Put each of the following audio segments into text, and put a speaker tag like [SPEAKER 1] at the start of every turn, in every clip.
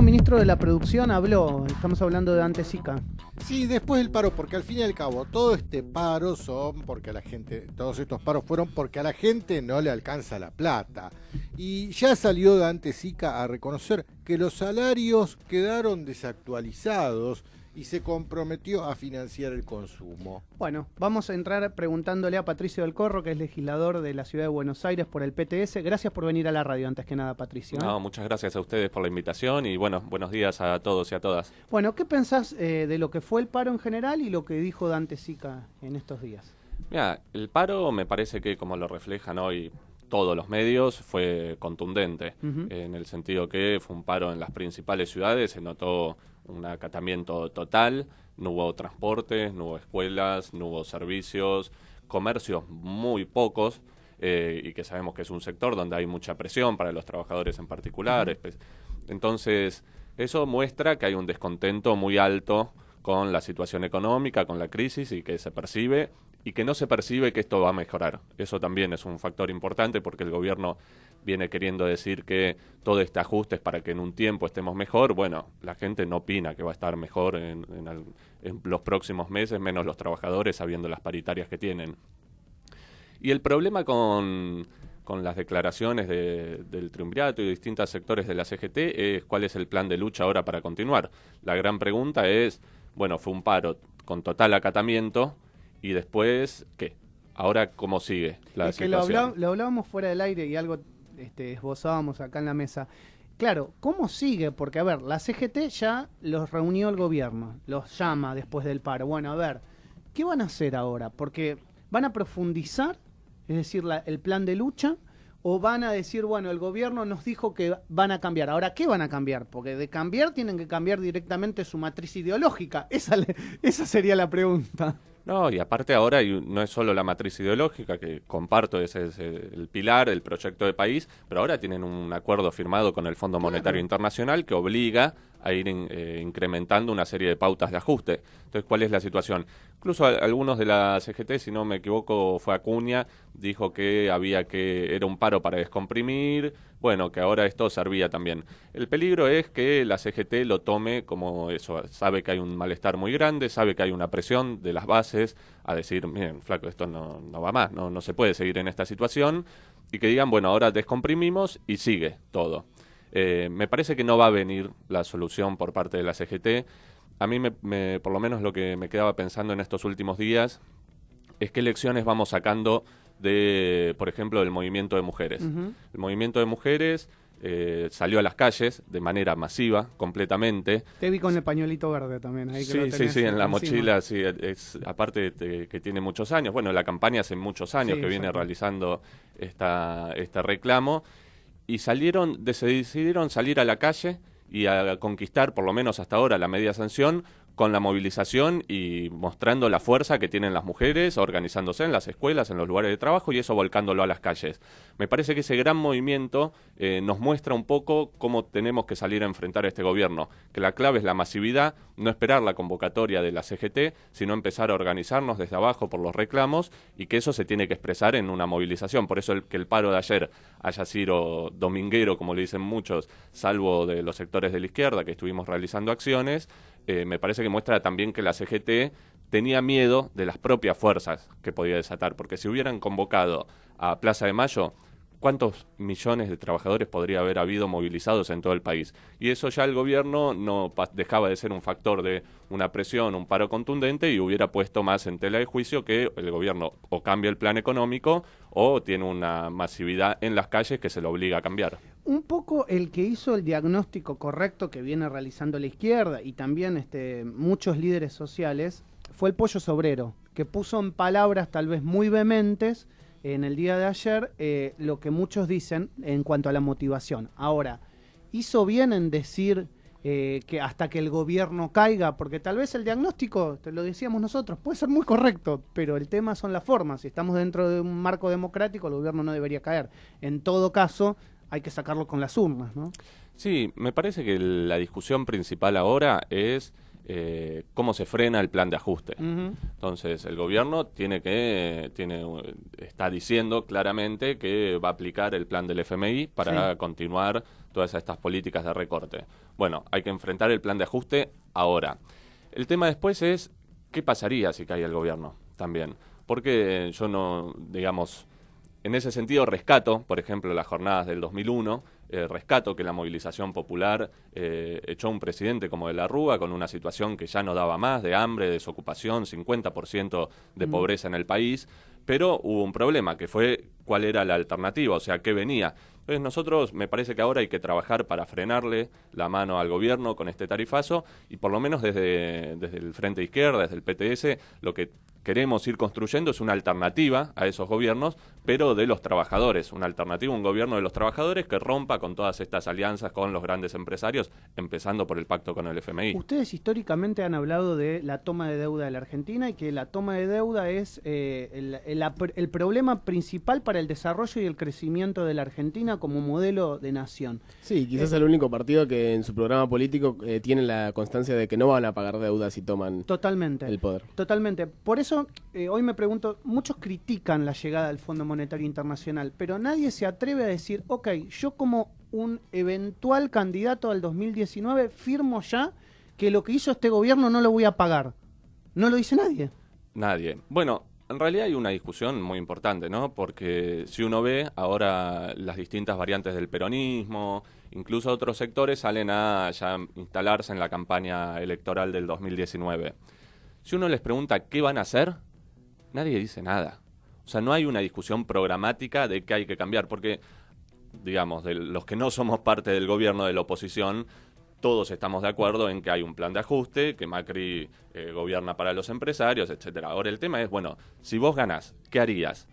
[SPEAKER 1] ministro de la Producción habló, estamos hablando de Dante Sica.
[SPEAKER 2] Sí, después del paro, porque al fin y al cabo todo este paro son porque a la gente, todos estos paros fueron porque a la gente no le alcanza la plata. Y ya salió Dante Sica a reconocer que los salarios quedaron desactualizados y se comprometió a financiar el consumo.
[SPEAKER 1] Bueno, vamos a entrar preguntándole a Patricio del Corro, que es legislador de la Ciudad de Buenos Aires por el PTS. Gracias por venir a la radio, antes que nada, Patricio.
[SPEAKER 3] No, muchas gracias a ustedes por la invitación y bueno, buenos días a todos y a todas.
[SPEAKER 1] Bueno, ¿qué pensás de lo que fue el paro en general y lo que dijo Dante Sica en estos días?
[SPEAKER 3] Mira, el paro me parece que, como lo reflejan hoy todos los medios, fue contundente, en el sentido que fue un paro en las principales ciudades, se notó un acatamiento total, no hubo transportes, no hubo escuelas, no hubo servicios, comercios muy pocos, y que sabemos que es un sector donde hay mucha presión para los trabajadores en particular. Entonces, eso muestra que hay un descontento muy alto con la situación económica, con la crisis, y que se percibe, y que no se percibe que esto va a mejorar. Eso también es un factor importante porque el gobierno viene queriendo decir que todo este ajuste es para que en un tiempo estemos mejor. Bueno, la gente no opina que va a estar mejor en los próximos meses, menos los trabajadores, sabiendo las paritarias que tienen. Y el problema con las declaraciones del Triunvirato y de distintos sectores de la CGT es cuál es el plan de lucha ahora para continuar. La gran pregunta es, bueno, fue un paro con total acatamiento, y después, ¿qué? Ahora, ¿cómo sigue la situación?
[SPEAKER 1] Lo hablábamos fuera del aire y algo esbozábamos acá en la mesa. Claro, ¿cómo sigue? Porque, a ver, la CGT ya los reunió el gobierno, los llama después del paro. Bueno, a ver, ¿qué van a hacer ahora? Porque van a profundizar, es decir, el plan de lucha, o van a decir, bueno, el gobierno nos dijo que van a cambiar. Ahora, ¿qué van a cambiar? Porque de cambiar tienen que cambiar directamente su matriz ideológica. Esa sería la pregunta.
[SPEAKER 3] No, y aparte ahora no es solo la matriz ideológica, que comparto, ese es el pilar, el proyecto de país, pero ahora tienen un acuerdo firmado con el Fondo Monetario Internacional que obliga a ir incrementando una serie de pautas de ajuste. Entonces, ¿cuál es la situación? Incluso algunos de la CGT, si no me equivoco, fue Acuña, dijo que era un paro para descomprimir, bueno, que ahora esto servía también. El peligro es que la CGT lo tome como eso, sabe que hay un malestar muy grande, sabe que hay una presión de las bases a decir, miren, flaco, esto no va más, no se puede seguir en esta situación, y que digan, bueno, ahora descomprimimos y sigue todo. Me parece que no va a venir la solución por parte de la CGT. A mí, por lo menos lo que me quedaba pensando en estos últimos días, es qué lecciones vamos sacando por ejemplo, del movimiento de mujeres. El movimiento de mujeres salió a las calles de manera masiva, completamente.
[SPEAKER 1] Te vi con el pañuelito verde también. Ahí que
[SPEAKER 3] sí, en la mochila, sí, aparte que tiene muchos años. Bueno, la campaña hace muchos años que viene realizando este reclamo, y decidieron salir a la calle y a conquistar, por lo menos hasta ahora, la media sanción con la movilización y mostrando la fuerza que tienen las mujeres, organizándose en las escuelas, en los lugares de trabajo, y eso volcándolo a las calles. Me parece que ese gran movimiento nos muestra un poco cómo tenemos que salir a enfrentar a este gobierno, que la clave es la masividad, no esperar la convocatoria de la CGT, sino empezar a organizarnos desde abajo por los reclamos, y que eso se tiene que expresar en una movilización. Por eso que el paro de ayer haya sido dominguero, como le dicen muchos, salvo de los sectores de la izquierda que estuvimos realizando acciones, me parece que muestra también que la CGT tenía miedo de las propias fuerzas que podía desatar, porque si hubieran convocado a Plaza de Mayo, ¿cuántos millones de trabajadores podría haber habido movilizados en todo el país? Y eso ya el gobierno no dejaba de ser un factor de una presión, un paro contundente, y hubiera puesto más en tela de juicio que el gobierno o cambia el plan económico o tiene una masividad en las calles que se lo obliga a cambiar.
[SPEAKER 1] Un poco el que hizo el diagnóstico correcto que viene realizando la izquierda y también muchos líderes sociales fue el Pollo Sobrero, que puso en palabras tal vez muy vehementes en el día de ayer lo que muchos dicen en cuanto a la motivación. Ahora, hizo bien en decir que hasta que el gobierno caiga, porque tal vez el diagnóstico, te lo decíamos nosotros, puede ser muy correcto, pero el tema son las formas. Si estamos dentro de un marco democrático, el gobierno no debería caer. En todo caso, hay que sacarlo con las urnas, ¿no?
[SPEAKER 3] Sí, me parece que la discusión principal ahora es cómo se frena el plan de ajuste.
[SPEAKER 1] Ujú.
[SPEAKER 3] Entonces, el gobierno está diciendo claramente que va a aplicar el plan del FMI para continuar todas estas políticas de recorte. Bueno, hay que enfrentar el plan de ajuste ahora. El tema después es, ¿qué pasaría si cae el gobierno también? Porque yo no, digamos, en ese sentido rescato, por ejemplo, las jornadas del 2001, rescato que la movilización popular echó a un presidente como de la Rúa con una situación que ya no daba más, de hambre, desocupación, 50% de pobreza en el país, pero hubo un problema, que fue cuál era la alternativa, o sea, qué venía. Entonces nosotros, me parece que ahora hay que trabajar para frenarle la mano al gobierno con este tarifazo, y por lo menos desde el Frente Izquierda, desde el PTS, lo que queremos ir construyendo es una alternativa a esos gobiernos, pero de los trabajadores, una alternativa, un gobierno de los trabajadores que rompa con todas estas alianzas con los grandes empresarios, empezando por el pacto con el FMI.
[SPEAKER 1] Ustedes históricamente han hablado de la toma de deuda de la Argentina y que la toma de deuda es el problema principal para el desarrollo y el crecimiento de la Argentina como modelo de nación.
[SPEAKER 4] Sí, quizás el único partido que en su programa político tiene la constancia de que no van a pagar deudas si toman el poder.
[SPEAKER 1] Totalmente. Por eso hoy me pregunto, muchos critican la llegada del Fondo Monetario Internacional, pero nadie se atreve a decir, ok, yo como un eventual candidato al 2019 firmo ya que lo que hizo este gobierno no lo voy a pagar. No lo dice nadie.
[SPEAKER 3] Nadie. Bueno, en realidad hay una discusión muy importante, ¿no? Porque si uno ve ahora las distintas variantes del peronismo, incluso otros sectores salen a ya instalarse en la campaña electoral del 2019. Si uno les pregunta qué van a hacer, nadie dice nada. O sea, no hay una discusión programática de qué hay que cambiar, porque, digamos, de los que no somos parte del gobierno, de la oposición, todos estamos de acuerdo en que hay un plan de ajuste, que Macri gobierna para los empresarios, etcétera. Ahora el tema es, bueno, si vos ganás, ¿qué harías?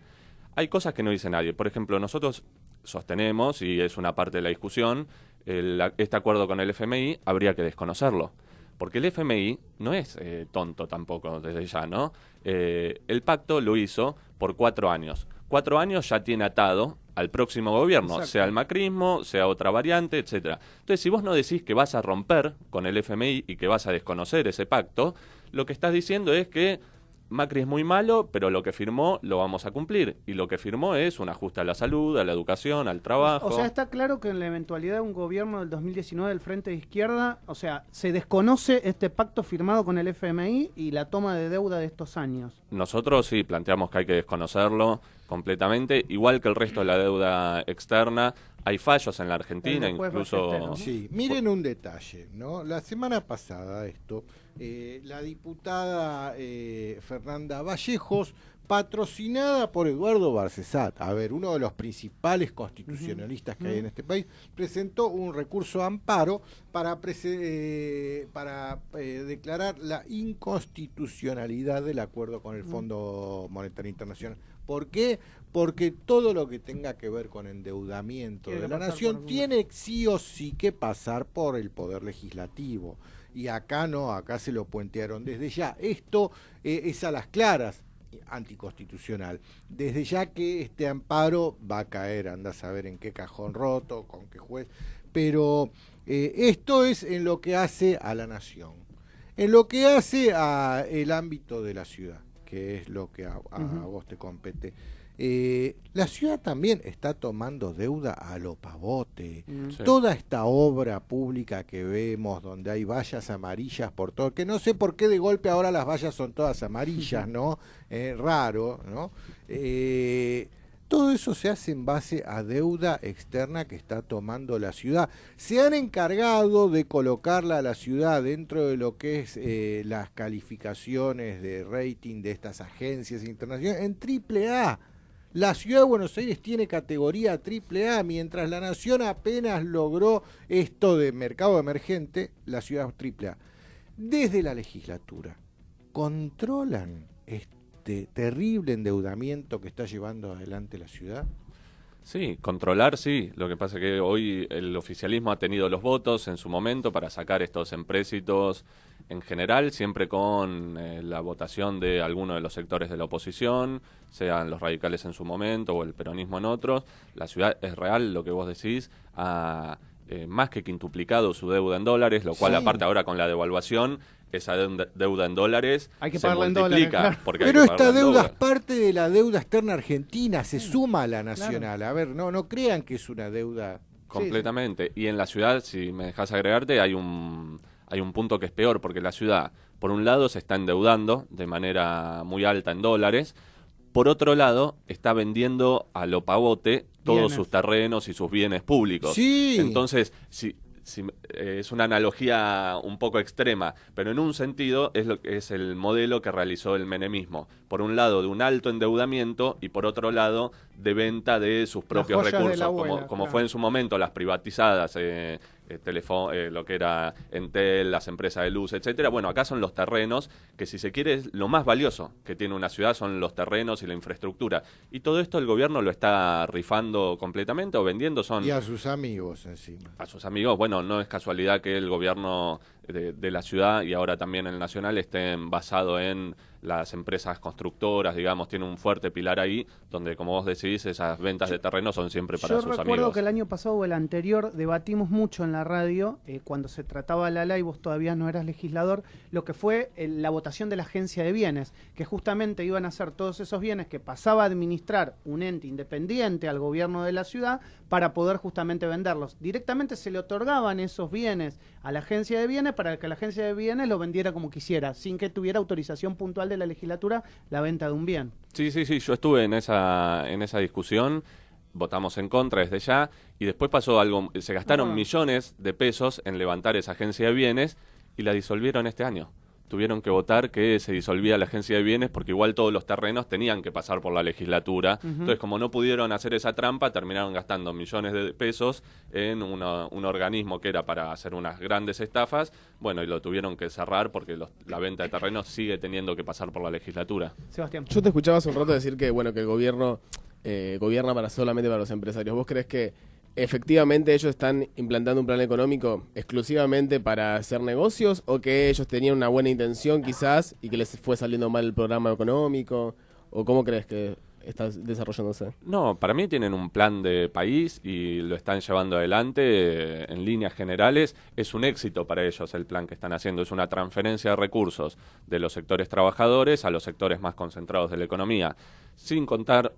[SPEAKER 3] Hay cosas que no dice nadie. Por ejemplo, nosotros sostenemos, y es una parte de la discusión, este acuerdo con el FMI habría que desconocerlo. Porque el FMI no es tonto tampoco desde ya, ¿no? El pacto lo hizo por 4 años. 4 años ya tiene atado al próximo gobierno,
[SPEAKER 1] Exacto.
[SPEAKER 3] sea el macrismo, sea otra variante, etcétera. Entonces, si vos no decís que vas a romper con el FMI y que vas a desconocer ese pacto, lo que estás diciendo es que Macri es muy malo, pero lo que firmó lo vamos a cumplir. Y lo que firmó es un ajuste a la salud, a la educación, al trabajo.
[SPEAKER 1] O sea, está claro que en la eventualidad de un gobierno del 2019 del Frente de Izquierda, o sea, se desconoce este pacto firmado con el FMI y la toma de deuda de estos años.
[SPEAKER 3] Nosotros sí planteamos que hay que desconocerlo completamente, igual que el resto de la deuda externa. Hay fallos en la Argentina, incluso...
[SPEAKER 2] Sí, miren un detalle, ¿no? La semana pasada la diputada Fernanda Vallejos, patrocinada por Eduardo Barcesat, a ver, uno de los principales constitucionalistas que hay en este país, presentó un recurso de amparo para declarar la inconstitucionalidad del acuerdo con el Fondo Monetario Internacional. ¿Por qué? Porque todo lo que tenga que ver con endeudamiento de la nación tiene sí o sí que pasar por el Poder Legislativo. Y acá no, acá se lo puentearon desde ya. Esto es a las claras anticonstitucional. Desde ya que este amparo va a caer, anda a saber en qué cajón roto, con qué juez. Pero esto es en lo que hace a la nación. En lo que hace a el ámbito de la ciudad, que es lo que a vos te compete. La ciudad también está tomando deuda a lo pavote.
[SPEAKER 3] Sí.
[SPEAKER 2] Toda esta obra pública que vemos, donde hay vallas amarillas por todo, que no sé por qué de golpe ahora las vallas son todas amarillas, ¿no? Raro, ¿no? Todo eso se hace en base a deuda externa que está tomando la ciudad. Se han encargado de colocarla a la ciudad dentro de lo que es las calificaciones de rating de estas agencias internacionales en AAA. La ciudad de Buenos Aires tiene categoría AAA, mientras la nación apenas logró esto de mercado emergente, la ciudad AAA. Desde la legislatura, ¿controlan este terrible endeudamiento que está llevando adelante la ciudad?
[SPEAKER 3] Sí, controlar sí. Lo que pasa es que hoy el oficialismo ha tenido los votos en su momento para sacar estos empréstitos en general, siempre con la votación de alguno de los sectores de la oposición, sean los radicales en su momento o el peronismo en otros. La ciudad es real, lo que vos decís, ha más que quintuplicado su deuda en dólares, lo cual aparte ahora con la devaluación esa deuda en dólares
[SPEAKER 1] hay que
[SPEAKER 3] se
[SPEAKER 1] pagarla
[SPEAKER 3] multiplica.
[SPEAKER 1] En dólares, claro.
[SPEAKER 2] Pero esta deuda es parte de la deuda externa argentina, se suma a la nacional. Claro. A ver, no crean que es una deuda...
[SPEAKER 3] Completamente. Y en la ciudad, si me dejas agregarte, hay un punto que es peor, porque la ciudad, por un lado, se está endeudando de manera muy alta en dólares, por otro lado, está vendiendo a lo pavote todos sus terrenos y sus bienes públicos.
[SPEAKER 2] Sí.
[SPEAKER 3] Entonces, es una analogía un poco extrema, pero en un sentido es el modelo que realizó el menemismo. Por un lado, de un alto endeudamiento y por otro lado, de venta de sus propios recursos, abuela, como fue en su momento las privatizadas, lo que era Entel, las empresas de luz, etcétera. Bueno, acá son los terrenos, que si se quiere es lo más valioso que tiene una ciudad, son los terrenos y la infraestructura. Y todo esto el gobierno lo está rifando completamente o vendiendo.
[SPEAKER 2] Y a sus amigos encima.
[SPEAKER 3] A sus amigos, bueno, no es casualidad que el gobierno de la ciudad y ahora también el nacional estén basado en las empresas constructoras, digamos, tiene un fuerte pilar ahí, donde, como vos decís, esas ventas de terreno son siempre para sus amigos.
[SPEAKER 1] Yo recuerdo que el año pasado o el anterior debatimos mucho en la radio, cuando se trataba la ley, vos todavía no eras legislador, lo que fue la votación de la agencia de bienes, que justamente iban a ser todos esos bienes que pasaba a administrar un ente independiente al gobierno de la ciudad para poder justamente venderlos. Directamente se le otorgaban esos bienes a la agencia de bienes para que la agencia de bienes lo vendiera como quisiera, sin que tuviera autorización puntual de la legislatura la venta de un bien.
[SPEAKER 3] Sí, yo estuve en esa discusión, votamos en contra desde ya, y después pasó algo, se gastaron millones de pesos en levantar esa agencia de bienes y la disolvieron este año. Tuvieron que votar que se disolvía la agencia de bienes porque igual todos los terrenos tenían que pasar por la legislatura. Entonces, como no pudieron hacer esa trampa, terminaron gastando millones de pesos en un organismo que era para hacer unas grandes estafas. Bueno, y lo tuvieron que cerrar porque la venta de terrenos sigue teniendo que pasar por la legislatura.
[SPEAKER 4] Sebastián. Yo te escuchaba hace un rato decir que, bueno, que el gobierno gobierna solamente para los empresarios. ¿Vos crees que efectivamente ellos están implantando un plan económico exclusivamente para hacer negocios o que ellos tenían una buena intención quizás y que les fue saliendo mal el programa económico? ¿O cómo crees que está desarrollándose?
[SPEAKER 3] No, para mí tienen un plan de país y lo están llevando adelante en líneas generales. Es un éxito para ellos el plan que están haciendo. Es una transferencia de recursos de los sectores trabajadores a los sectores más concentrados de la economía. Sin contar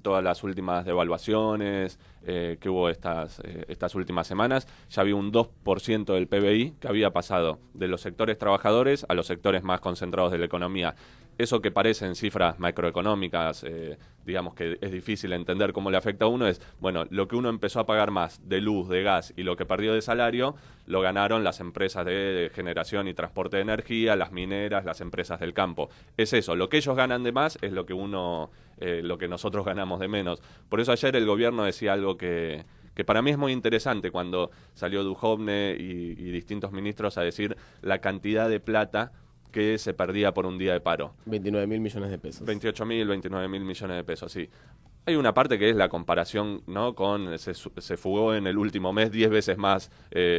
[SPEAKER 3] todas las últimas devaluaciones que hubo estas últimas semanas, ya había un 2% del PBI que había pasado de los sectores trabajadores a los sectores más concentrados de la economía. Eso que parecen cifras macroeconómicas, digamos que es difícil entender cómo le afecta a uno, es, bueno, lo que uno empezó a pagar más de luz, de gas y lo que perdió de salario, lo ganaron las empresas de generación y transporte de energía, las mineras, las empresas del campo. Es eso, lo que ellos ganan de más es lo que lo que nosotros ganamos de menos. Por eso ayer el gobierno decía algo que para mí es muy interesante cuando salió Duhovne y distintos ministros a decir la cantidad de plata que se perdía por un día de paro.
[SPEAKER 4] 29.000 millones de pesos.
[SPEAKER 3] 28.000, 29.000 millones de pesos, sí. Hay una parte que es la comparación, ¿no? Con se fugó en el último mes 10 veces más,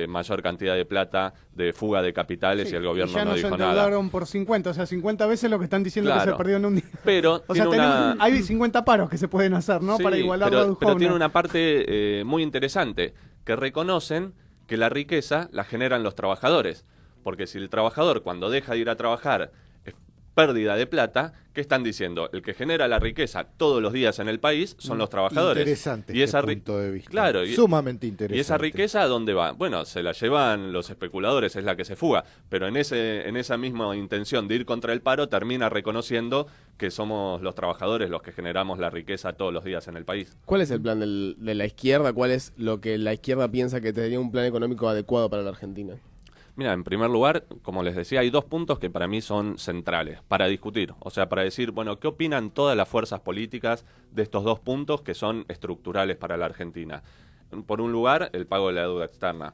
[SPEAKER 3] mayor cantidad de plata de fuga de capitales, sí, y el gobierno no dijo nada. Ya nos endeudaron
[SPEAKER 1] por 50, o sea, 50 veces lo que están diciendo, claro, que se perdió en un día.
[SPEAKER 3] Pero
[SPEAKER 1] o sea, hay 50 paros que se pueden hacer, ¿no? Sí, para igualarlo a Duhovne.
[SPEAKER 3] Pero tiene una parte muy interesante, que reconocen que la riqueza la generan los trabajadores. Porque si el trabajador, cuando deja de ir a trabajar, es pérdida de plata, ¿qué están diciendo? El que genera la riqueza todos los días en el país son los trabajadores.
[SPEAKER 2] Interesante y ese punto de vista.
[SPEAKER 3] Claro,
[SPEAKER 2] sumamente interesante.
[SPEAKER 3] ¿Y esa riqueza a dónde va? Bueno, se la llevan los especuladores, es la que se fuga. Pero en esa misma intención de ir contra el paro, termina reconociendo que somos los trabajadores los que generamos la riqueza todos los días en el país.
[SPEAKER 4] ¿Cuál es el plan de la izquierda? ¿Cuál es lo que la izquierda piensa que tendría un plan económico adecuado para la Argentina?
[SPEAKER 3] Mira, en primer lugar, como les decía, hay dos puntos que para mí son centrales para discutir. O sea, para decir, bueno, ¿qué opinan todas las fuerzas políticas de estos dos puntos que son estructurales para la Argentina? Por un lugar, el pago de la deuda externa.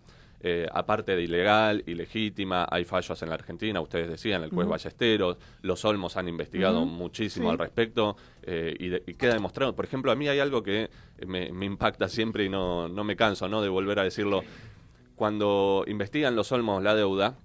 [SPEAKER 3] Aparte de ilegal, ilegítima, hay fallos en la Argentina, ustedes decían, el juez Ballesteros, los Olmos han investigado muchísimo al respecto y queda demostrado. Por ejemplo, a mí hay algo que me impacta siempre y no me canso, ¿no?, de volver a decirlo. Cuando investigan los Olmos la deuda,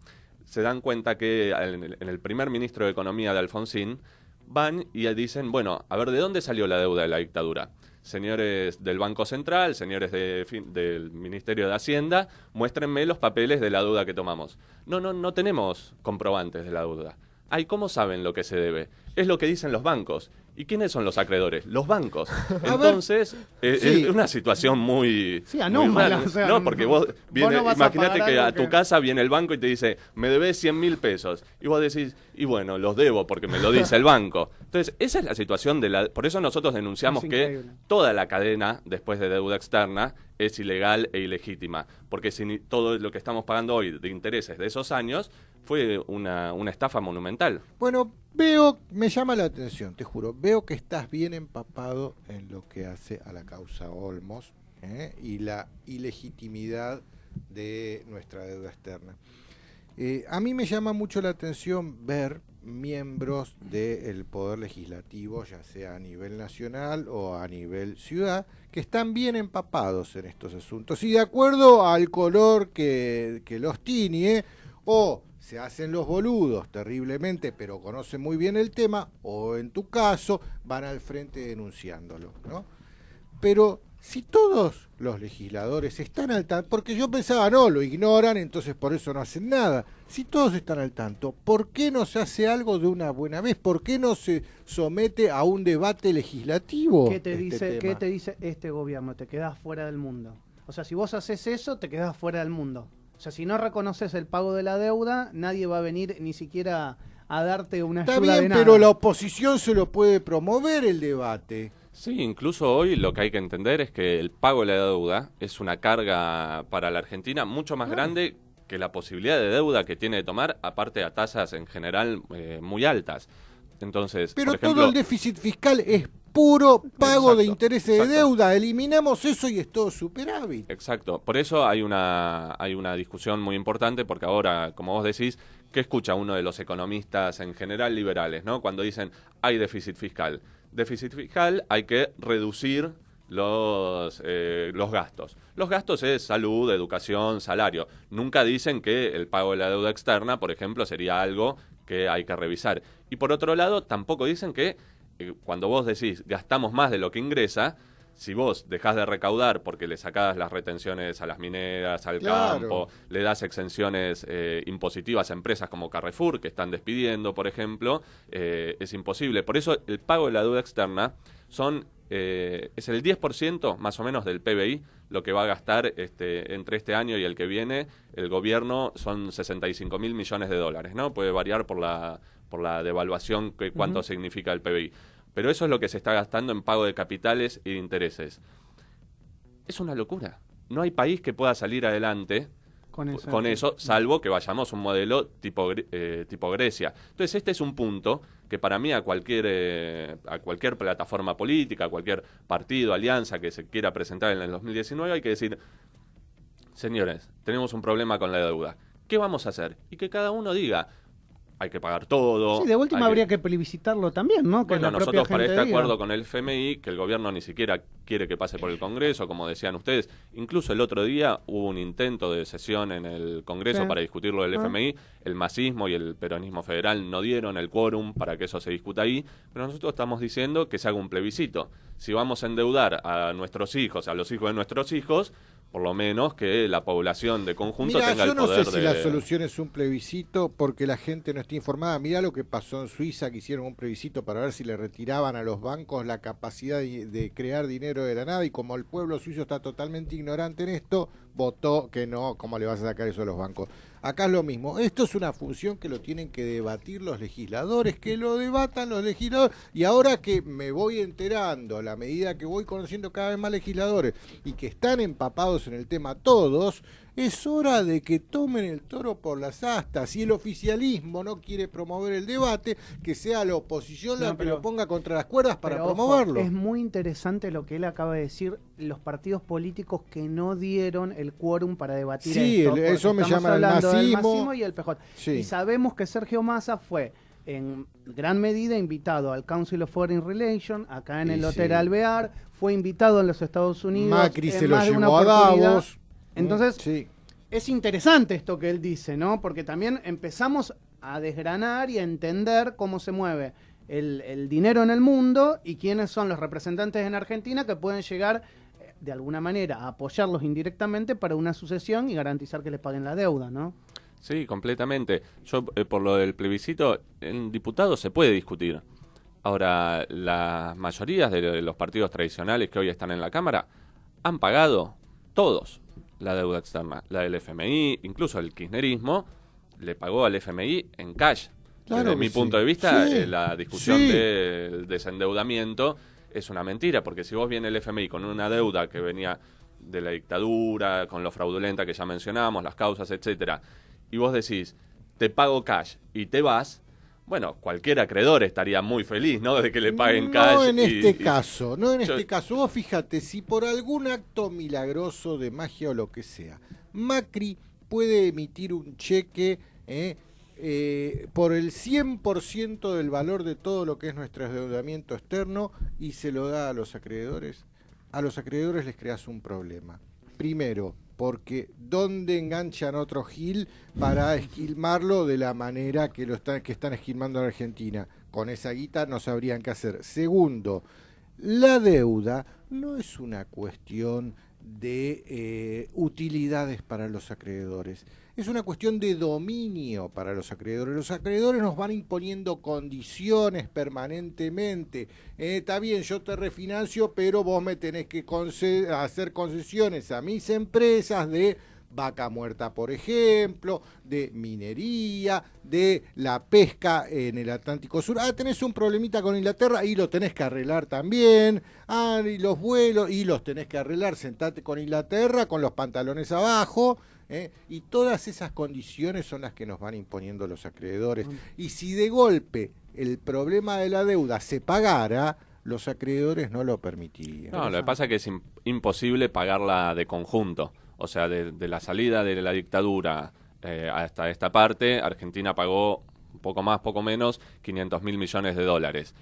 [SPEAKER 3] se dan cuenta que en el primer ministro de Economía de Alfonsín van y dicen, bueno, a ver, ¿de dónde salió la deuda de la dictadura? señores del Banco Central, señores del Ministerio de Hacienda, muéstrenme los papeles de la deuda que tomamos. No tenemos comprobantes de la deuda. Ay, ¿cómo saben lo que se debe? Es lo que dicen los bancos. ¿Y quiénes son los acreedores? Los bancos. Entonces, es una situación muy...
[SPEAKER 1] Sí, anómala.
[SPEAKER 3] Muy
[SPEAKER 1] o sea,
[SPEAKER 3] no, porque vos imagínate que a tu
[SPEAKER 1] que...
[SPEAKER 3] casa viene el banco y te dice, me debes 100.000 pesos. Y vos decís, y bueno, los debo porque me lo dice el banco. Entonces, esa es la situación por eso nosotros denunciamos que toda la cadena, después de deuda externa, es ilegal e ilegítima. Porque si todo lo que estamos pagando hoy de intereses de esos años fue una estafa monumental.
[SPEAKER 2] Bueno, me llama la atención, te juro, veo que estás bien empapado en lo que hace a la causa Olmos y la ilegitimidad de nuestra deuda externa. A mí me llama mucho la atención ver miembros del Poder Legislativo, ya sea a nivel nacional o a nivel ciudad, que están bien empapados en estos asuntos y de acuerdo al color que los tiñe, o se hacen los boludos terriblemente, pero conocen muy bien el tema, o en tu caso, van al frente denunciándolo, ¿no? Pero si todos los legisladores están al tanto, porque yo pensaba, no, lo ignoran, entonces por eso no hacen nada. Si todos están al tanto, ¿por qué no se hace algo de una buena vez? ¿Por qué no se somete a un debate legislativo?
[SPEAKER 1] ¿Qué te dice este gobierno? Te quedás fuera del mundo. O sea, si vos haces eso, te quedás fuera del mundo. O sea, si no reconoces el pago de la deuda, nadie va a venir ni siquiera a darte una ayuda de nada. Está bien,
[SPEAKER 2] pero la oposición se lo puede promover el debate.
[SPEAKER 3] Sí, incluso hoy lo que hay que entender es que el pago de la deuda es una carga para la Argentina mucho más grande que la posibilidad de deuda que tiene de tomar, aparte a tasas en general muy altas. Entonces,
[SPEAKER 2] pero
[SPEAKER 3] por ejemplo,
[SPEAKER 2] todo el déficit fiscal es puro pago de intereses de deuda. Eliminamos eso y es todo superávit.
[SPEAKER 3] Exacto. Por eso hay una discusión muy importante, porque ahora, como vos decís, ¿qué escucha uno de los economistas en general liberales, ¿no? Cuando dicen hay déficit fiscal. Déficit fiscal, hay que reducir los gastos. Los gastos es salud, educación, salario. Nunca dicen que el pago de la deuda externa, por ejemplo, sería algo que hay que revisar. Y por otro lado, tampoco dicen que cuando vos decís gastamos más de lo que ingresa, si vos dejás de recaudar porque le sacás las retenciones a las mineras, al campo, le das exenciones impositivas a empresas como Carrefour, que están despidiendo, por ejemplo, es imposible. Por eso el pago de la deuda externa es el 10% más o menos del PBI, lo que va a gastar entre este año y el que viene el gobierno son 65.000 millones de dólares, ¿no? Puede variar por la devaluación, cuánto significa el PBI. Pero eso es lo que se está gastando en pago de capitales y de intereses. Es una locura. No hay país que pueda salir adelante con eso, salvo que vayamos a un modelo tipo Grecia. Entonces este es un punto que para mí a cualquier plataforma política, a cualquier partido, alianza que se quiera presentar en el 2019, hay que decir, señores, tenemos un problema con la deuda. ¿Qué vamos a hacer? Y que cada uno diga, hay que pagar todo.
[SPEAKER 1] Sí, de última habría que plebiscitarlo también, ¿no? Que
[SPEAKER 3] bueno, nosotros para este acuerdo con el FMI, que el gobierno ni siquiera quiere que pase por el Congreso, como decían ustedes. Incluso el otro día hubo un intento de sesión en el Congreso para discutirlo del FMI. El masismo y el peronismo federal no dieron el quórum para que eso se discuta ahí. Pero nosotros estamos diciendo que se haga un plebiscito. Si vamos a endeudar a nuestros hijos, a los hijos de nuestros hijos, por lo menos que la población de conjunto tenga el poder de...
[SPEAKER 2] Yo no sé si la solución es un plebiscito porque la gente no está informada. Mirá lo que pasó en Suiza, que hicieron un plebiscito para ver si le retiraban a los bancos la capacidad de crear dinero de la nada, y como el pueblo suizo está totalmente ignorante en esto, votó que no. ¿Cómo le vas a sacar eso a los bancos? Acá es lo mismo. Esto es una función que lo tienen que debatir los legisladores, que lo debatan los legisladores. Y ahora que me voy enterando, a la medida que voy conociendo cada vez más legisladores y que están empapados en el tema todos, es hora de que tomen el toro por las astas. Si el oficialismo no quiere promover el debate, que sea la oposición la que lo ponga contra las cuerdas para promoverlo.
[SPEAKER 1] Es muy interesante lo que él acaba de decir, los partidos políticos que no dieron el quórum para debatir esto.
[SPEAKER 2] Sí, eso me llama el masismo
[SPEAKER 1] y el PJ.
[SPEAKER 2] Sí.
[SPEAKER 1] Y sabemos que Sergio Massa fue en gran medida invitado al Council of Foreign Relations, acá en el Hotel Alvear, fue invitado en los Estados Unidos.
[SPEAKER 2] Macri se lo llevó a Davos.
[SPEAKER 1] Entonces, es interesante esto que él dice, ¿no? Porque también empezamos a desgranar y a entender cómo se mueve el dinero en el mundo y quiénes son los representantes en Argentina que pueden llegar de alguna manera a apoyarlos indirectamente para una sucesión y garantizar que les paguen la deuda, ¿no?
[SPEAKER 3] Sí, completamente. Yo, por lo del plebiscito, en diputados se puede discutir. Ahora, las mayorías de los partidos tradicionales que hoy están en la Cámara han pagado todos la deuda externa. La del FMI, incluso el kirchnerismo, le pagó al FMI en cash.
[SPEAKER 2] Claro,
[SPEAKER 3] desde mi punto de vista, la discusión
[SPEAKER 2] Sí.
[SPEAKER 3] del desendeudamiento es una mentira, porque si vos viene el FMI con una deuda que venía de la dictadura, con lo fraudulenta que ya mencionamos, las causas, etcétera, y vos decís, te pago cash y te vas, bueno, cualquier acreedor estaría muy feliz, ¿no? De que le paguen cash.
[SPEAKER 2] No en este
[SPEAKER 3] y-
[SPEAKER 2] caso, no en
[SPEAKER 3] yo-
[SPEAKER 2] este caso. Vos fíjate, si por algún acto milagroso de magia o lo que sea, Macri puede emitir un cheque por el 100% del valor de todo lo que es nuestro endeudamiento externo y se lo da a los acreedores les creas un problema. Primero, porque ¿dónde enganchan otro gil para esquilmarlo de la manera que están esquilmando en Argentina? Con esa guita no sabrían qué hacer. Segundo, la deuda no es una cuestión de utilidades para los acreedores. Es una cuestión de dominio para los acreedores. Los acreedores nos van imponiendo condiciones permanentemente. Está bien, yo te refinancio, pero vos me tenés que hacer concesiones a mis empresas de vaca muerta, por ejemplo, de minería, de la pesca en el Atlántico Sur. Tenés un problemita con Inglaterra y lo tenés que arreglar también. Y los vuelos y los tenés que arreglar. Sentate con Inglaterra con los pantalones abajo. Y todas esas condiciones son las que nos van imponiendo los acreedores. Y si de golpe el problema de la deuda se pagara, los acreedores no lo permitirían.
[SPEAKER 3] No, lo que pasa es que es imposible pagarla de conjunto. O sea, de la salida de la dictadura hasta esta parte, Argentina pagó un poco más, poco menos, 500.000 millones de dólares.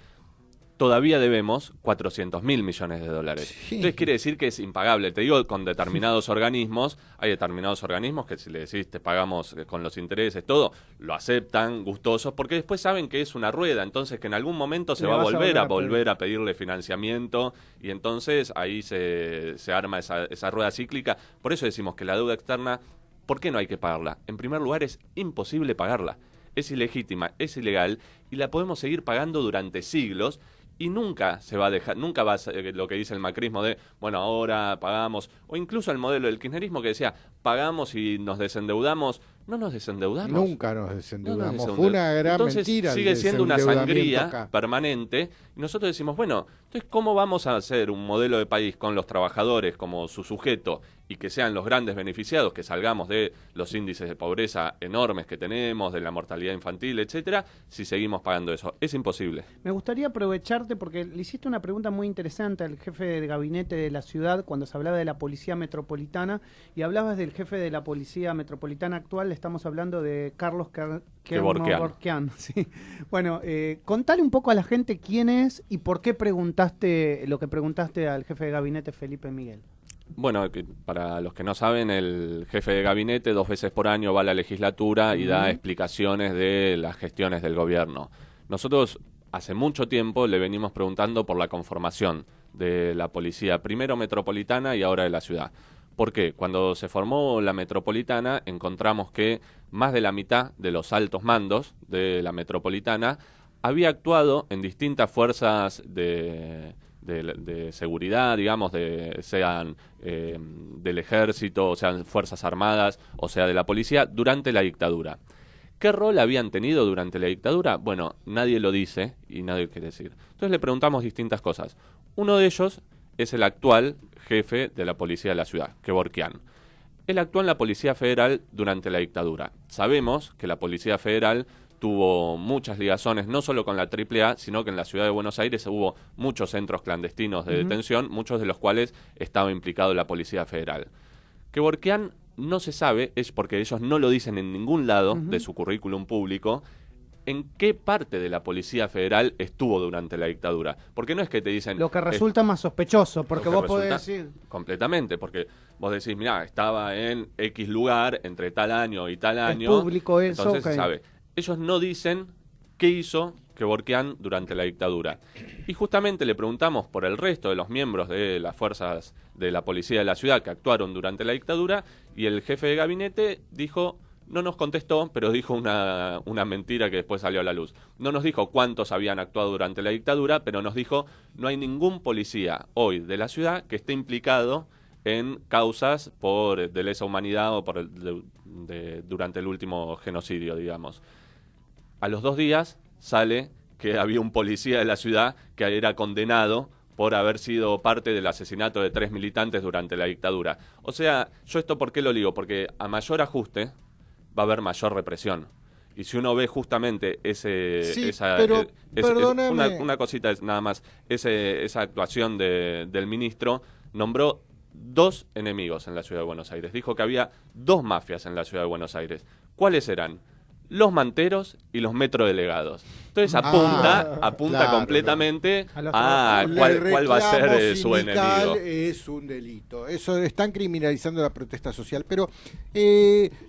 [SPEAKER 3] Todavía debemos 400.000 millones de dólares.
[SPEAKER 2] Sí.
[SPEAKER 3] Entonces quiere decir que es impagable. Te digo, con determinados organismos, hay determinados organismos que si le decís te pagamos con los intereses, todo, lo aceptan gustosos, porque después saben que es una rueda, entonces que en algún momento se
[SPEAKER 1] Le
[SPEAKER 3] va a
[SPEAKER 1] vas a
[SPEAKER 3] volver a pedirle financiamiento, y entonces ahí se arma esa rueda cíclica. Por eso decimos que la deuda externa, ¿por qué no hay que pagarla? En primer lugar, es imposible pagarla. Es ilegítima, es ilegal, y la podemos seguir pagando durante siglos. Y nunca se va a dejar, nunca va a ser lo que dice el macrismo de, bueno, ahora pagamos, o incluso el modelo del kirchnerismo que decía, pagamos y nos desendeudamos. No nos desendeudamos.
[SPEAKER 2] Nunca nos
[SPEAKER 3] No
[SPEAKER 2] desendeudamos.
[SPEAKER 3] nos
[SPEAKER 2] Fue una gran
[SPEAKER 3] Entonces,
[SPEAKER 2] mentira.
[SPEAKER 3] sigue
[SPEAKER 2] el
[SPEAKER 3] siendo una
[SPEAKER 2] desendeudamiento
[SPEAKER 3] sangría
[SPEAKER 2] acá.
[SPEAKER 3] permanente. Y nosotros decimos, bueno, entonces, ¿cómo vamos a hacer un modelo de país con los trabajadores como su sujeto y que sean los grandes beneficiados, que salgamos de los índices de pobreza enormes que tenemos, de la mortalidad infantil, etcétera, si seguimos pagando eso? Es imposible.
[SPEAKER 1] Me gustaría aprovecharte porque le hiciste una pregunta muy interesante al jefe de gabinete de la ciudad cuando se hablaba de la policía metropolitana y hablabas del jefe de la policía metropolitana actual, estamos hablando de Carlos Kevorkian. Sí. Bueno, contale un poco a la gente quién es y por qué preguntaste lo que preguntaste al jefe de gabinete Felipe Miguel.
[SPEAKER 3] Bueno, para los que no saben, el jefe de gabinete 2 veces por año va a la legislatura y da explicaciones de las gestiones del gobierno. Nosotros hace mucho tiempo le venimos preguntando por la conformación de la policía, primero metropolitana y ahora de la ciudad. ¿Por qué? Cuando se formó la metropolitana encontramos que más de la mitad de los altos mandos de la metropolitana había actuado en distintas fuerzas de seguridad, digamos, sean del ejército, o sean fuerzas armadas, o sea, de la policía, durante la dictadura. ¿Qué rol habían tenido durante la dictadura? Bueno, nadie lo dice y nadie quiere decir. Entonces le preguntamos distintas cosas. Uno de ellos es el actual jefe de la policía de la ciudad, Kevorkian. Él actuó en la Policía Federal durante la dictadura. Sabemos que la Policía Federal tuvo muchas ligazones, no solo con la AAA, sino que en la ciudad de Buenos Aires hubo muchos centros clandestinos de detención, muchos de los cuales estaba implicado la Policía Federal. Kevorkian no se sabe, es porque ellos no lo dicen en ningún lado de su currículum público, en qué parte de la Policía Federal estuvo durante la dictadura. Porque no es que te dicen...
[SPEAKER 1] Lo que resulta más sospechoso, porque
[SPEAKER 3] lo que
[SPEAKER 1] vos podés
[SPEAKER 3] resulta
[SPEAKER 1] decir...
[SPEAKER 3] Completamente, porque vos decís, mirá, estaba en X lugar entre tal año y tal año.
[SPEAKER 1] Es público eso.
[SPEAKER 3] Entonces
[SPEAKER 1] Okay.
[SPEAKER 3] se sabe. Ellos no dicen qué hizo Kevorkian durante la dictadura. Y justamente le preguntamos por el resto de los miembros de las fuerzas de la policía de la ciudad que actuaron durante la dictadura, y el jefe de gabinete dijo, no nos contestó, pero dijo una mentira que después salió a la luz. No nos dijo cuántos habían actuado durante la dictadura, pero nos dijo, no hay ningún policía hoy de la ciudad que esté implicado en causas de lesa humanidad o durante el último genocidio, digamos. A los 2 días sale que había un policía de la ciudad que era condenado por haber sido parte del asesinato de 3 militantes durante la dictadura. O sea, yo esto ¿por qué lo digo? Porque a mayor ajuste va a haber mayor represión. Y si uno ve justamente una cosita es nada más, esa actuación del ministro, nombró 2 enemigos en la ciudad de Buenos Aires. Dijo que había 2 mafias en la ciudad de Buenos Aires. ¿Cuáles eran? Los manteros y los metrodelegados. Entonces apunta claro, completamente a cuál va a ser su enemigo.
[SPEAKER 2] Es un delito. Eso están criminalizando la protesta social. Pero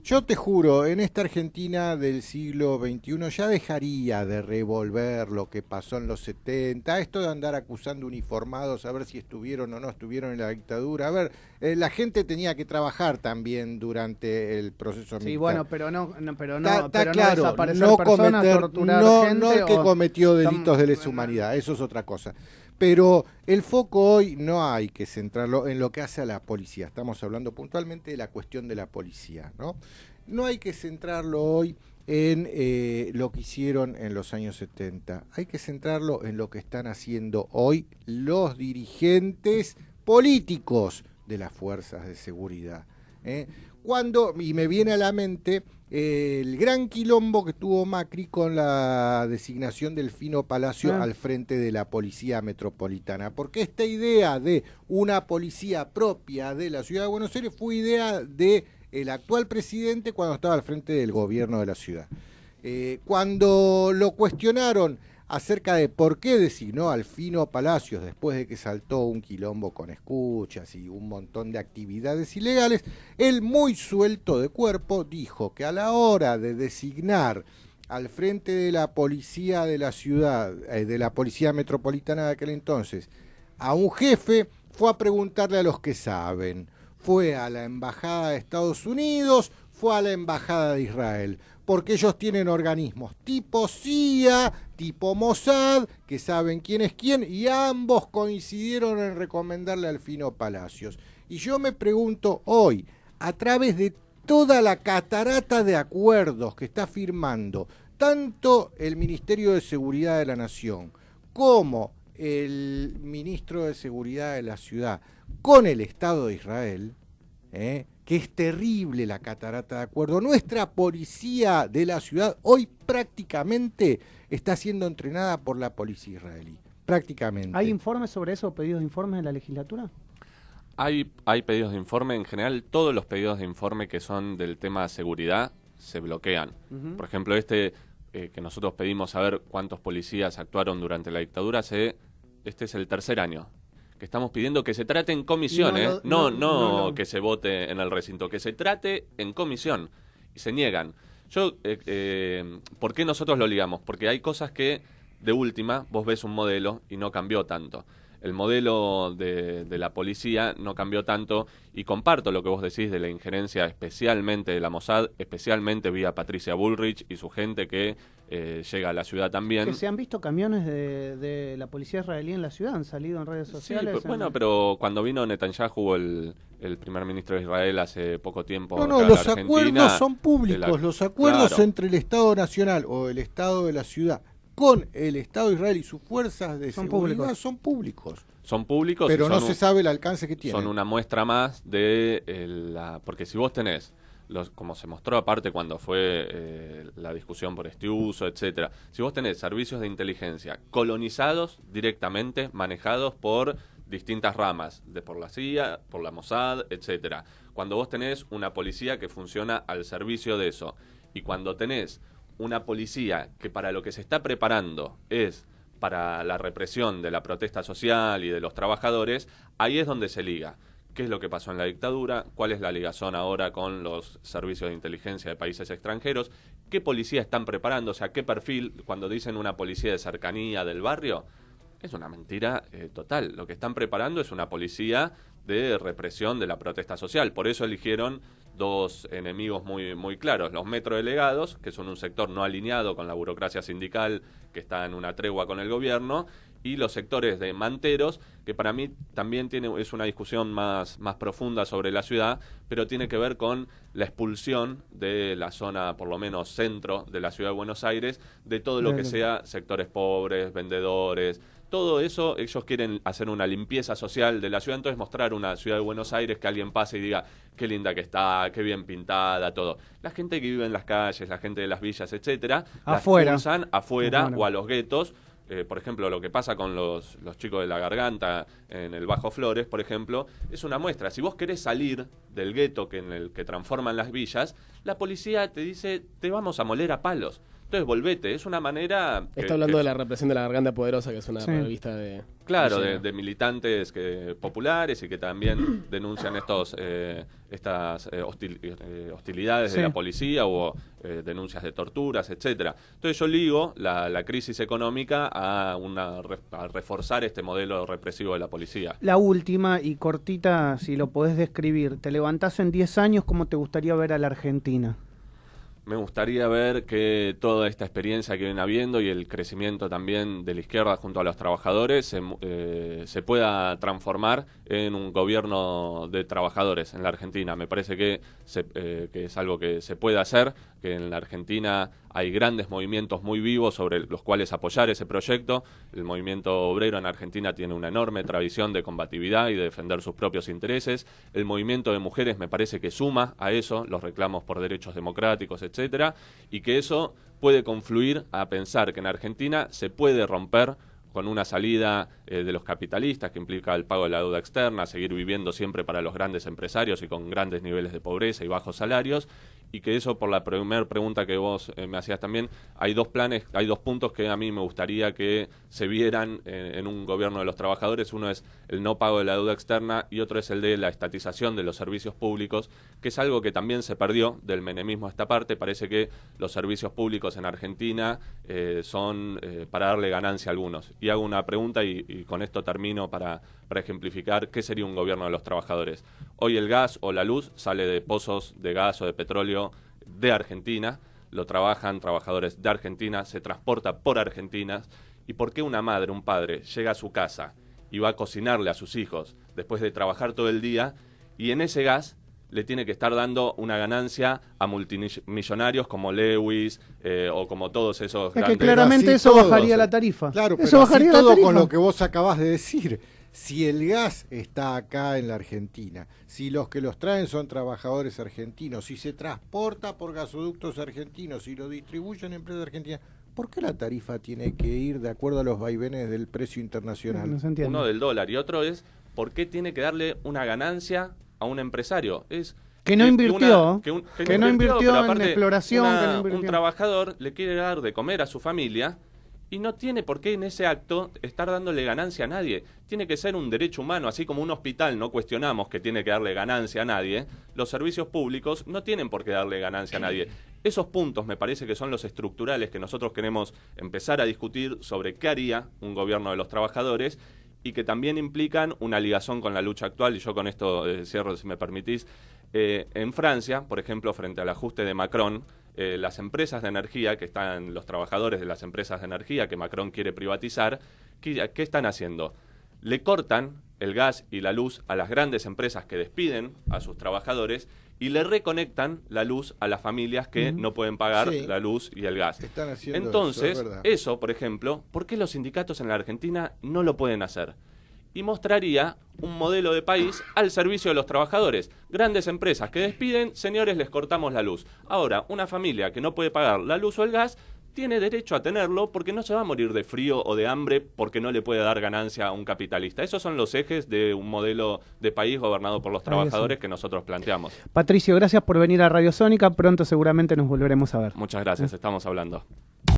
[SPEAKER 2] yo te juro, en esta Argentina del siglo XXI ya dejaría de revolver lo que pasó en los 70. Esto de andar acusando uniformados, a ver si estuvieron o no estuvieron en la dictadura. A ver, la gente tenía que trabajar también durante el proceso militar.
[SPEAKER 1] Sí, bueno, pero no
[SPEAKER 2] claro,
[SPEAKER 1] desaparecer
[SPEAKER 2] no
[SPEAKER 1] personas,
[SPEAKER 2] cometer,
[SPEAKER 1] torturar gente.
[SPEAKER 2] No el que cometió delitos de lesa humanidad, eso es otra cosa. Pero el foco hoy no hay que centrarlo en lo que hace a la policía. Estamos hablando puntualmente de la cuestión de la policía, ¿no? No hay que centrarlo hoy en lo que hicieron en los años 70. Hay que centrarlo en lo que están haciendo hoy los dirigentes políticos de las fuerzas de seguridad. Y me viene a la mente el gran quilombo que tuvo Macri con la designación del Fino Palacio al frente de la Policía Metropolitana, porque esta idea de una policía propia de la Ciudad de Buenos Aires fue idea del actual presidente cuando estaba al frente del gobierno de la ciudad. Cuando lo cuestionaron acerca de por qué designó al Fino Palacios después de que saltó un quilombo con escuchas y un montón de actividades ilegales, él muy suelto de cuerpo dijo que a la hora de designar al frente de la policía de la ciudad, de la policía metropolitana de aquel entonces, a un jefe, fue a preguntarle a los que saben. Fue a la Embajada de Estados Unidos, fue a la Embajada de Israel, porque ellos tienen organismos tipo CIA, tipo Mossad, que saben quién es quién, y ambos coincidieron en recomendarle al Fino Palacios. Y yo me pregunto hoy, a través de toda la catarata de acuerdos que está firmando tanto el Ministerio de Seguridad de la Nación como el Ministro de Seguridad de la Ciudad con el Estado de Israel, que es terrible la catarata de acuerdo. Nuestra policía de la ciudad hoy prácticamente está siendo entrenada por la policía israelí, prácticamente.
[SPEAKER 1] ¿Hay informes sobre eso, pedidos de informes en la legislatura?
[SPEAKER 3] Hay pedidos de informe. En general, todos los pedidos de informe que son del tema seguridad se bloquean. Por ejemplo, que nosotros pedimos saber cuántos policías actuaron durante la dictadura, este es el 3er año que estamos pidiendo que se trate en comisión, no que se vote en el recinto, que se trate en comisión, y se niegan. ¿Por qué nosotros lo ligamos? Porque hay cosas que, de última, vos ves un modelo y no cambió tanto. El modelo de la policía no cambió tanto, y comparto lo que vos decís de la injerencia especialmente de la Mossad, especialmente vía Patricia Bullrich y su gente que llega a la ciudad también.
[SPEAKER 1] Que se han visto camiones de la policía israelí en la ciudad, han salido en redes sociales.
[SPEAKER 3] Sí, pero cuando vino Netanyahu, el primer ministro de Israel, hace poco tiempo...
[SPEAKER 2] los acuerdos son públicos, los acuerdos entre el Estado Nacional o el Estado de la ciudad con el Estado de Israel y sus fuerzas de seguridad son públicos.
[SPEAKER 3] Son públicos.
[SPEAKER 2] Pero no se sabe el alcance que tienen.
[SPEAKER 3] Son una muestra más de porque si vos tenés, como se mostró aparte cuando fue la discusión por este uso, etcétera, si vos tenés servicios de inteligencia colonizados directamente, manejados por distintas ramas, por la CIA, por la Mossad, etcétera, cuando vos tenés una policía que funciona al servicio de eso, y cuando tenés una policía que para lo que se está preparando es para la represión de la protesta social y de los trabajadores, ahí es donde se liga. qué es lo que pasó en la dictadura, cuál es la ligación ahora con los servicios de inteligencia de países extranjeros, qué policía están preparando, o sea, qué perfil, cuando dicen una policía de cercanía del barrio, es una mentira total. Lo que están preparando es una policía de represión de la protesta social. Por eso eligieron dos enemigos muy, muy claros. Los metrodelegados, que son un sector no alineado con la burocracia sindical, que está en una tregua con el gobierno, y los sectores de manteros, que para mí también es una discusión más profunda sobre la ciudad, pero tiene que ver con la expulsión de la zona, por lo menos centro de la ciudad de Buenos Aires, de todo lo que sea sectores pobres, vendedores. Todo eso, ellos quieren hacer una limpieza social de la ciudad, entonces mostrar una ciudad de Buenos Aires que alguien pase y diga qué linda que está, qué bien pintada, todo. La gente que vive en las calles, la gente de las villas, etcétera,
[SPEAKER 1] afuera.
[SPEAKER 3] las expulsan afuera o a los guetos. Por ejemplo, lo que pasa con los chicos de la Garganta en el Bajo Flores, por ejemplo, es una muestra. Si vos querés salir del gueto en el que transforman las villas, la policía te dice, te vamos a moler a palos. Entonces volvete, es una manera...
[SPEAKER 4] Está hablando de la represión de la Garganta Poderosa, que es una revista de...
[SPEAKER 3] Claro, de militantes populares y que también denuncian estas hostilidades de la policía o denuncias de torturas, etcétera. Entonces yo ligo la crisis económica a reforzar este modelo represivo de la policía.
[SPEAKER 1] La última y cortita, si lo podés describir, te levantás en 10 años, ¿cómo te gustaría ver a la Argentina?
[SPEAKER 3] Me gustaría ver que toda esta experiencia que viene habiendo y el crecimiento también de la izquierda junto a los trabajadores se pueda transformar en un gobierno de trabajadores en la Argentina. Me parece que es algo que se puede hacer, que en la Argentina hay grandes movimientos muy vivos sobre los cuales apoyar ese proyecto. El movimiento obrero en Argentina tiene una enorme tradición de combatividad y de defender sus propios intereses. El movimiento de mujeres me parece que suma a eso, los reclamos por derechos democráticos, etcétera, y que eso puede confluir a pensar que en Argentina se puede romper con una salida de los capitalistas que implica el pago de la deuda externa, seguir viviendo siempre para los grandes empresarios y con grandes niveles de pobreza y bajos salarios, y que eso, por la primera pregunta que vos me hacías también, hay dos puntos que a mí me gustaría que se vieran en un gobierno de los trabajadores. Uno es el no pago de la deuda externa y otro es el de la estatización de los servicios públicos, que es algo que también se perdió del menemismo a esta parte. Parece que los servicios públicos en Argentina son para darle ganancia a algunos. Y hago una pregunta y con esto termino para ejemplificar qué sería un gobierno de los trabajadores. Hoy el gas o la luz sale de pozos de gas o de petróleo de Argentina, lo trabajan trabajadores de Argentina, se transporta por Argentina. ¿Y por qué una madre, un padre, llega a su casa y va a cocinarle a sus hijos después de trabajar todo el día y en ese gas le tiene que estar dando una ganancia a multimillonarios como Lewis o como todos esos
[SPEAKER 1] grandes? Es que claramente eso bajaría la tarifa.
[SPEAKER 2] Claro, pero
[SPEAKER 1] eso bajaría
[SPEAKER 2] así todo
[SPEAKER 1] la tarifa.
[SPEAKER 2] con lo que vos acabás de decir. Si el gas está acá en la Argentina, si los que los traen son trabajadores argentinos, si se transporta por gasoductos argentinos, si lo distribuyen empresas argentinas, ¿por qué la tarifa tiene que ir de acuerdo a los vaivenes del precio internacional?
[SPEAKER 1] No se entiende.
[SPEAKER 3] Uno del dólar y otro es ¿por qué tiene que darle una ganancia a un empresario? Es
[SPEAKER 1] que no invirtió, que no invirtió en
[SPEAKER 3] aparte,
[SPEAKER 1] exploración, que no invirtió.
[SPEAKER 3] Un trabajador le quiere dar de comer a su familia y no tiene por qué en ese acto estar dándole ganancia a nadie. Tiene que ser un derecho humano, así como un hospital no cuestionamos que tiene que darle ganancia a nadie, los servicios públicos no tienen por qué darle ganancia a nadie. Esos puntos me parece que son los estructurales que nosotros queremos empezar a discutir sobre qué haría un gobierno de los trabajadores y que también implican una ligación con la lucha actual, y yo con esto cierro, si me permitís. En Francia, por ejemplo, frente al ajuste de Macron, las empresas de energía, que están los trabajadores de las empresas de energía que Macron quiere privatizar, ¿qué están haciendo? Le cortan el gas y la luz a las grandes empresas que despiden a sus trabajadores y le reconectan la luz a las familias que no pueden pagar la luz y el gas.
[SPEAKER 2] Están haciendo
[SPEAKER 3] Entonces, eso, por ejemplo, ¿por qué los sindicatos en la Argentina no lo pueden hacer? Y mostraría un modelo de país al servicio de los trabajadores. Grandes empresas que despiden, señores, les cortamos la luz. Ahora, una familia que no puede pagar la luz o el gas tiene derecho a tenerlo porque no se va a morir de frío o de hambre porque no le puede dar ganancia a un capitalista. Esos son los ejes de un modelo de país gobernado por los trabajadores que nosotros planteamos.
[SPEAKER 1] Patricio, gracias por venir a Radio Sónica. Pronto seguramente nos volveremos a ver.
[SPEAKER 3] Muchas gracias, estamos hablando.